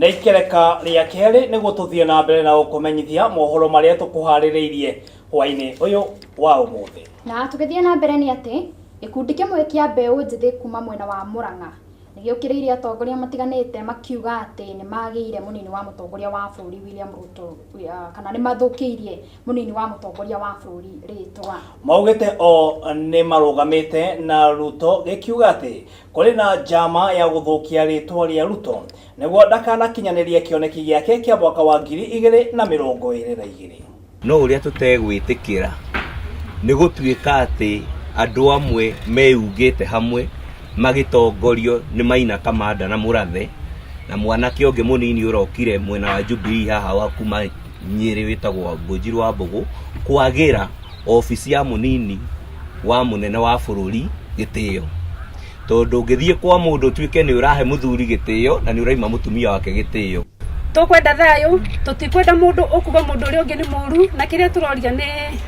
na ikereka ria keri niguo tuthie na mbere na ukumenyithia mohoro maria tukuhaririirie hwaini uyu wa umuthi. Na tugithie na mbere ni ati ikundi kimwe kia mbeu njithi kuma mwena wa Murang'a nigiukiriire atongoria matiganite makiuga ati ni magiire munini wa mutongoria wa bururi William Ruto kana ni mathukiirie munini wa mutongoria wa bururi ritwa. Maugite o ni marugamite na Ruto gikiuga ati kuri na njama ya guthukia ritwa ria Ruto niguo ndakanakinyanirie kioneki giake kia mwaka wa 2022. No uria tutegwitikira ni gutuika ati andu amwe meugite hamwe magitongorio ni Maina Kamanda na Murathe na mwanake ungi munini urokire mwena wa Jubilee haha wa kuma Nyeri witagwo Mbunjiru wa Mbugu kwagira ofisi ya munini wa munene wa bururi gitio tondu ngithie kwa mundu tuike ni urahe muthuri gitio na ni uraima mutumia wake gitio. Tukwenda thayo tutikwenda mundu ukuga mundu uri ungi ni muru na kiria turoria ni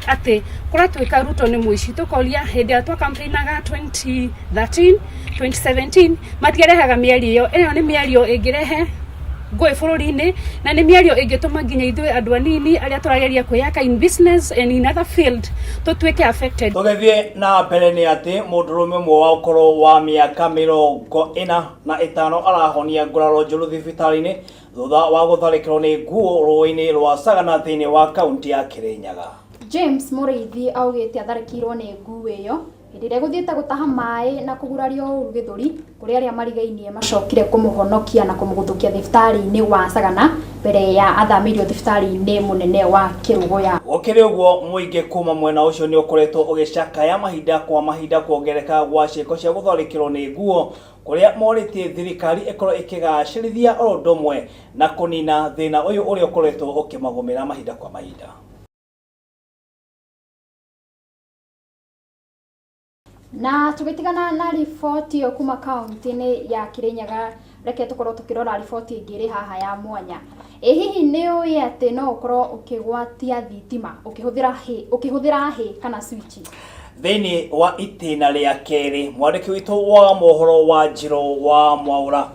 ati kuratwika Ruto ni muici tukoria hindi atwa campaignaga 2013 2017 matiarehaga miario iyo ni miario ingirehe ngui bururi-ini na ni miario ingituma nginya ithui andu anini aria turageria kwiyaka in business and in other field tutwike affected. Tugethie na mbere ni ati mundurume mwe wa ukoro wa miaka 45 arahonia nguraro njuru thibitari-ini thutha wa gutharikirwo ni nguo rũĩ-inĩ rwa Sagana thiini wa kaunti ya Kirinyaga. James Muriithi augite atharikirwo ni nguo iyo hindi ria guthiite gutaha mai na kugurario uru githuri kuri aria marigainie macokire kumuhonokia na kumuguthukia thibitari-ini wa Sagana mbere ya athamirio thibitari-ini munene wa Kirugoya. Gukiri uguo muingi kuma mwena ucio ni ukoretwo ugicakaya mahinda kwa mahinda kuongereka gwa ciiko cia gutharikirwo ni nguo kuria moritie thirikari ikorwo ikigacirithia orondumwe na kunina thina uyu uria ukoretwo ukimagumira mahinda kwa mahinda. Na tugitigana na riboti yo kuma kaunti-ini ya Kirinyaga, reke tukorwo tukirora riboti ingiri haha ya mwanya. Hihi ni ui ati no ukorwo ukigwatia thitima ukihuthira hi kana switch Thini wa itina ria keri mwandiki witu wa mohoro wa Njiro wa Mwaura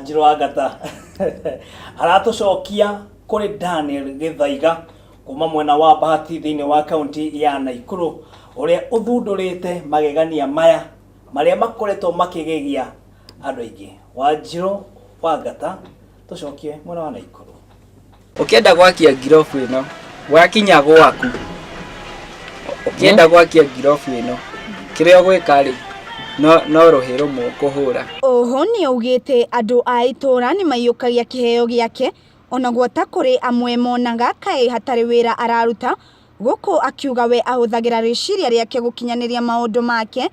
Njiro wa Ngata aratucokia kuri Daniel Githaiga kuma mwena wa Bahati thini wa kaunti ya Naikuru uria uthundurite magegania maya maria makoretwo makigegia andu aingi. Wa Njiro wa Ngata tucokie mwena wa Naikuru. Ukienda gwakia ngirofu ino wakinya gwaku ukienda gwakia ngirofu ino kiria gwika ri no ruhiro mu kuhura. Oho ni augite andu a itura ni mayukagia kiheo giake ona gwata kuri amwe monaga kai hatari wira araruta guku akiuga we ahuthagira riciria riake gukinyaniria maundu make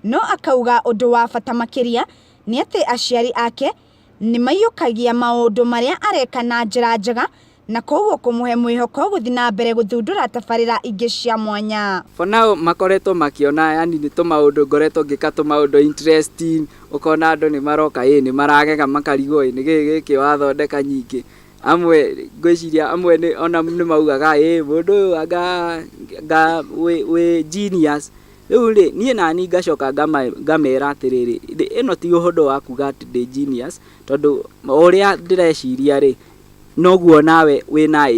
no akauga undu wa bata makiria ni ati aciari ake ni mayukagia maundu maria areka na njira njega na koguo kumuhe mwihoko guthi na mbere guthundura tabarira ingi cia mwanya. For now makoretwo makiona yani ni to maundu ngoretwo ngikatu maundu interesting ukona andu ni maroka ni maragega makarigo ni giki wathondeka nyingi amwe ngwiciria amwe ni ona ni maugaga mundu anga we genius riu ri nie nani ngacoka ngamera atiriri ino ti uhondo wa kuga ati ndi genius tondu uria ndireciria ri noguo nawe wina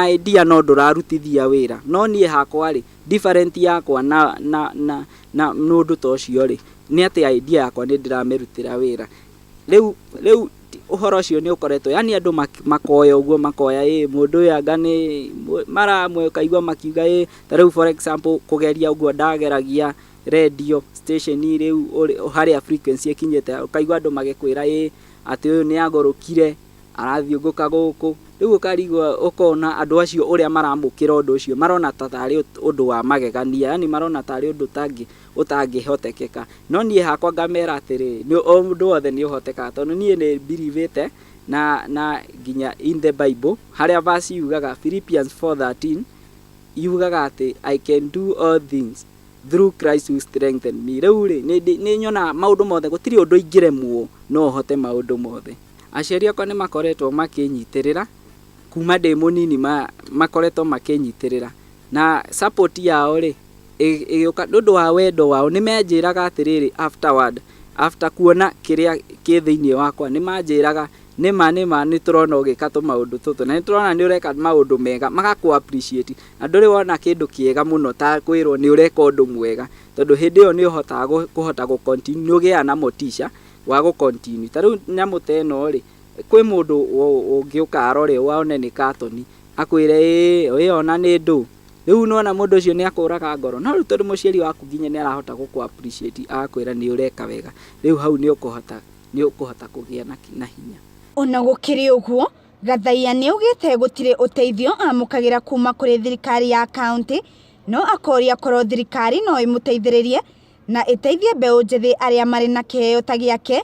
idea no ndurarutithia wira no nie hakwa ri different yakwa na nundu tocio ri ni ati idea yakwa ni ndiramerutira wira riu uhoro ucio ni ukoretwo yani andu makoya uguo makoya mundu yanga ni maramwe kaigwa makiuga tariu for example kugeria uguo ndageragia radio station riu hari frequency ikinyete kaigwa andu magikwira ati uyu ni agorokire arathiunguka guku riu ukarigwa ukona andu acio uria maramukira undu ucio marona tatari undu wa magegania yani marona tari undu utangihotekeka no nie hakwa ngamera atiri ni undu wothe ni uhoteka tondu nie ni believete na ginya in the Bible haria verse yugaga Philippians 4:13 yugaga ati I can do all things through Christ who strengthen me. Riu ri ni nyona maundu mothe gutiri undu ingiremwo no hote maundu mothe. Aciari akwa ni makoretwo makinyitirira kuma ndi munini makoretwo makinyitirira na support yao ri igioka nundu wa wendo wao ni menjiraga atiriri afterward after kuona kiria ki thiini wakwa ni manjiraga nima ni turona ugika tu maundu tutu na ni turona ni ureka maundu mega magaku appreciate na nduri wona kindu kiega muno ta kwirwo ni ureka undu mwega tondu hindi yo ni uhotaga kuhota go continue ugia na motisha wa go continue taru nyamu teno ri kwi mundu ungiuka arore waone ni katoni akwire we ona ni ndu riu nona mundu ucio ni akuraga ngoro no riu tondu muciari waku nginya ni arahota guku appreciate akwira ni ureka wega riu hau ni ukuhota kugia na hinya. Ona gukiri uguo Gathaia ni ugite gutire uteithio amukagira kuma kuri thirikari ya county no akoria korwo thirikari no imuteithiririe na iteithie mbeu njithi aria mari na kiheo ta giake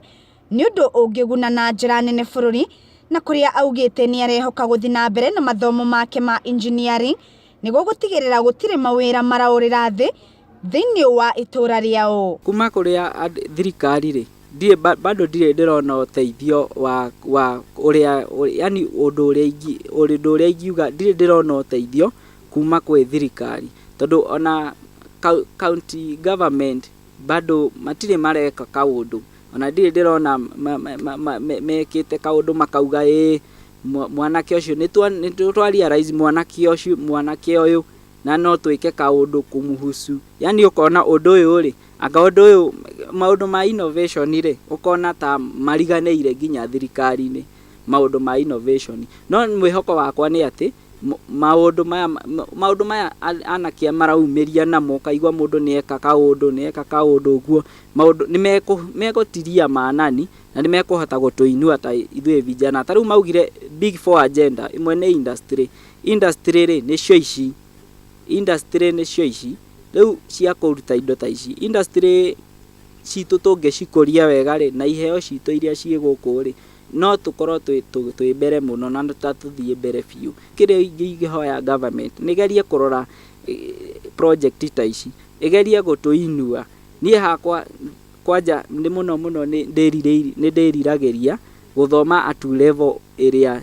ni undu ungiguna na njira nene bururi na kuria augite ni arehoka guthi na mbere na mathomo make ma engineering niguo gutigirira gutire mawira maraurira thiini wa itura riao kuma kuria thirikari ri die bado dire ndirona uteithio wa uria yani undu uria ingiuga dire ndirona uteithio kuma kwi thirikari tondu ona county government bado matire mareka kaundu ona dire ndirona mekite kaundu makauga mwanake ucio ni realize mwanake uyu na no twike kaundu kumuhusu yani ukona undu uyu ri anga undu uyu maundu ma innovation ri ukona ta mariganeire nginya thirikari ni maundu ma innovation no mwihoko wakwa ni ati maundu maya anakia maraumiria namo kaigwa mundu ni eka kaundu uguo maundu ni mekutiria manani na ni mekuhota gutuinua ta ithuĩ vijana tariu maugire big four agenda imwe ni industry ri ni cio ici industry ni cio ici riu cia kuruta indo ta ici industry citu tungicikuria wega ri na iheo citu iria cie guku ri no tukorwo twi mbere muno na tatuthie mbere biu kiria ingihoya government nigerie kurora project ta ici igerie gutuinua nie hakwa kwanja ni muno ni ndiriragiria guthoma at level area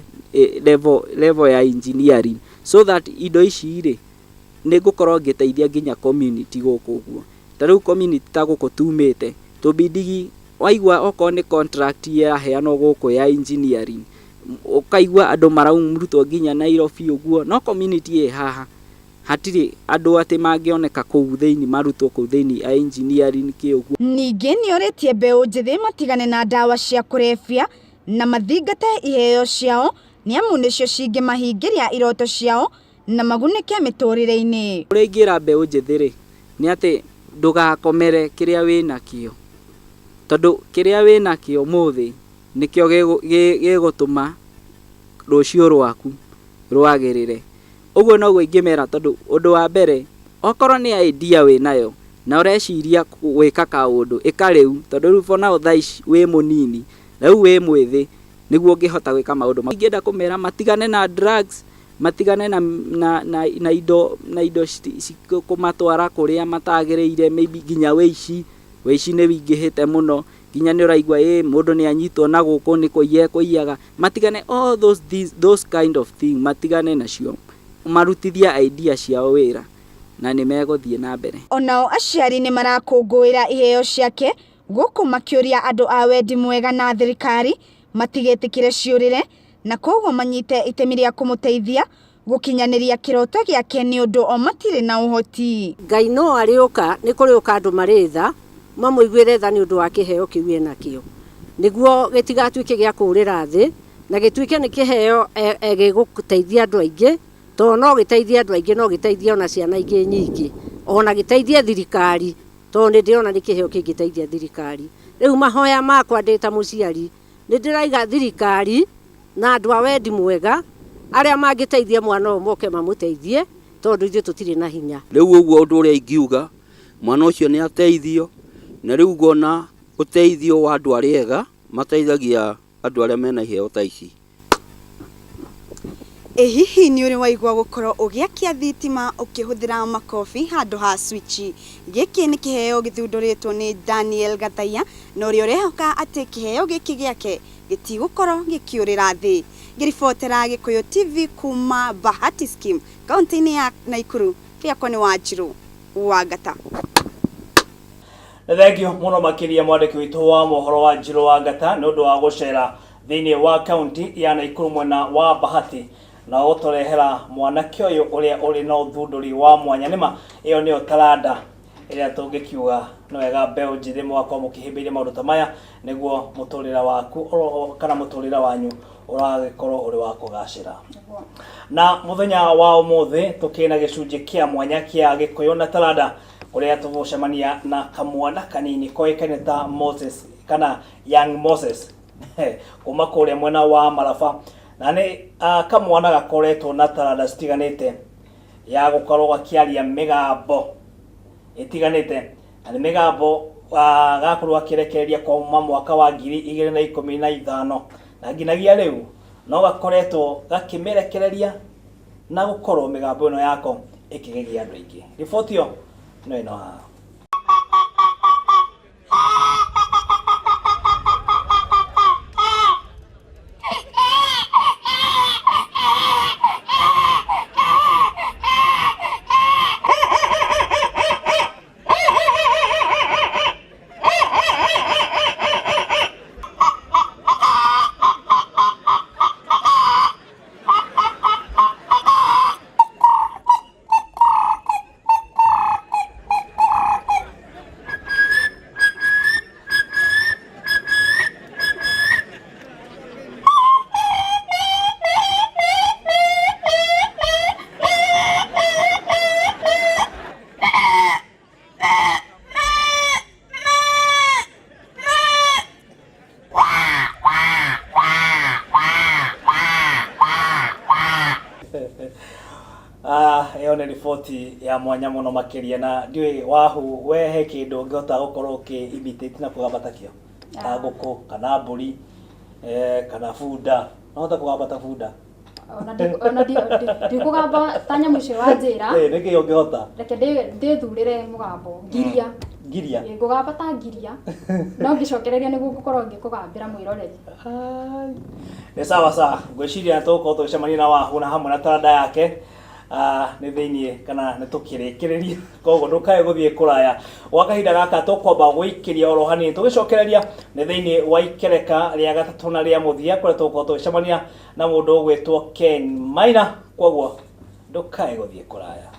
level ya engineering so that indo ici ri nigukorwo ngiteithia nginya community guku guo tariu community ta guku tumite tubidigi waigwa oko ni contract ya heano guku ya engineering ukaigwa andu maraumrutwo nginya Nairobi uguo no community haha hatiri andu ati mangioneka kuu thiini marutwo kuu thiini a engineering ki uguo ningi ni oretie mbeu njithi matigane na dawa cia kurefia na mathingate iheo ciao ni amu nicio cingimahingiria iroto ciao na magunike miturire-ini uringira mbeu njithi ri ni ati ndugakomere kiria wina kio tondu kiria wina kio muthi nikio gigutuma rucio rwaku rwagirire uguo no ingimera tondu undu wa mbere okorwo ni idea winayo na ureciria gwika kaundu ikariu tondu riu for now thaici wi munini riu wi mwithi niguo ungihota gwika maundu ingienda kumera matigane na drugs matigane na indo kumatwara kuria matagiriire maybe ginya weici ni wingihite muno ginya ni uraigwa mundu ni anyitwo na guku ni kuiyaga matigane all those kind of thing matigane nacio marutithia idea ciao wira na ni meguthie na mbere onao aciari ni marakunguira iheo ciake guku makiuria andu a wendi mwega na thirikari matigetikire ciurire na koguo manyite itemi ria kumuteithia gukinyaniria kiroto giake ni undu o matire na uhoti Ngai no ariuka ni kuriuka andu maritha mamuiguire tha ni undu wa kiheo kiwie nakio niguo gitigatuike gia kurira thi na gituike ni kiheo giguteithia andu aingi to no giteithia andu aingi no giteithia ona ciana ingi nyingi ona giteithia thirikari to ni ndiona ni kiheo kingiteithia thirikari riu mahoya makwa ndita muciari ni ndiraiga thirikari na andu a wendi mwega aria mangiteithia mwana o moke mamuteithie tondu ithu tutire na hinya riu uguo undu uria ingiuga mwana ucio ni ateithio na riu gona uteithio wa andu ariega mateithagia andu aria mena iheo ta ici hihi ni uri waigwa gukorwo ugiakia thitima ukihuthira makofi handu ha switch giki ni kiheo githunduritwo ni Daniel Gathaia no uri urehoka ati kiheo giki giake gitigukorwo gikiurira thi ngiribotera Gikuyu TV kuma Bahati Scheme kaunti-ini ya Naikuru riakwa ni Wanjiru Wangata Thengio muno makiria mwandiki witu wa mohoro wa Njiro wa Ngata nĩ ũndũ wa gũcera thĩinĩ wa kaunti ya Naikuru mwena wa Bahati na gũtũrehera mwanake ũyũ ũrĩa ũrĩ na ũthundũri wa mwanya nĩma ĩyo nĩyo taranda ĩrĩa tũngĩkiuga nĩ wega mbeũ njĩthĩ mũgakorwo mũkĩhĩmbĩria maũndũ ta maya nĩguo mũtũrĩre waku kana mũtũrĩre wanyu ũragĩkorwo ũrĩ wa kũgacĩra. Na mũthenya wa ũmũthĩ tũkĩna gĩcunjĩ kĩa mwanya kĩa Gĩkũyũ na taranda ũrĩa tũgũcemania na kamwana kanini koĩkaine ta Moses kana Young Moses kuma kũrĩa mwena wa Maraba, na nĩ kamwana gakoretwo na taranda citiganĩte ya gũkorwo gakĩaria mĩgambo ĩtiganĩte, na nĩ mĩgambo gakorwo akĩrekereria kuma mwaka wa 2015 na nginagia rĩu no gakoretwo gakĩmĩrekereria na gũkorwo mĩgambo ĩno yako ĩkĩgegia andũ aingĩ. Riboti ĩyo no ĩno haha. Ĩyo nĩ riboti ya mwanya mũno makĩria, na ndiũĩ wahu we he kĩndũ ũngĩhota gũkorwo ũkĩ-imitate na kũgamba takĩo ta ngũkũ kana mbũri kana bunda, no ũhota kũgamba ta bunda? Ona ndikũgamba ta nyamũ icio wa njĩra. Nĩkĩ ũngĩhota? Reke ndĩthurĩre mũgambo ngiria. Ngiria? Ngũgamba ta ngiria no ngĩcokereria nĩguo ngũkorwo ngĩkũgambĩra mwĩroreri. Nĩ sawa sawa, ngwĩciria tũgũkorwo tũgĩcemania na wahu na hamwe na taranda yake nĩ thĩinĩ kana nĩ tũkĩrĩkĩrĩria, koguo ndũkae gũthiĩ kũraya. Gwa kahinda gaka tũkwamba gũikĩria oro hanini tũgĩcokereria nĩ thĩinĩ wa ikereka rĩa gatatũ na rĩa mũthia kũrĩa tũgũkorwo tũgĩcemania na mũndũ ũgwĩtwo Ken Maina, koguo ndũkae gũthiĩ kũraya.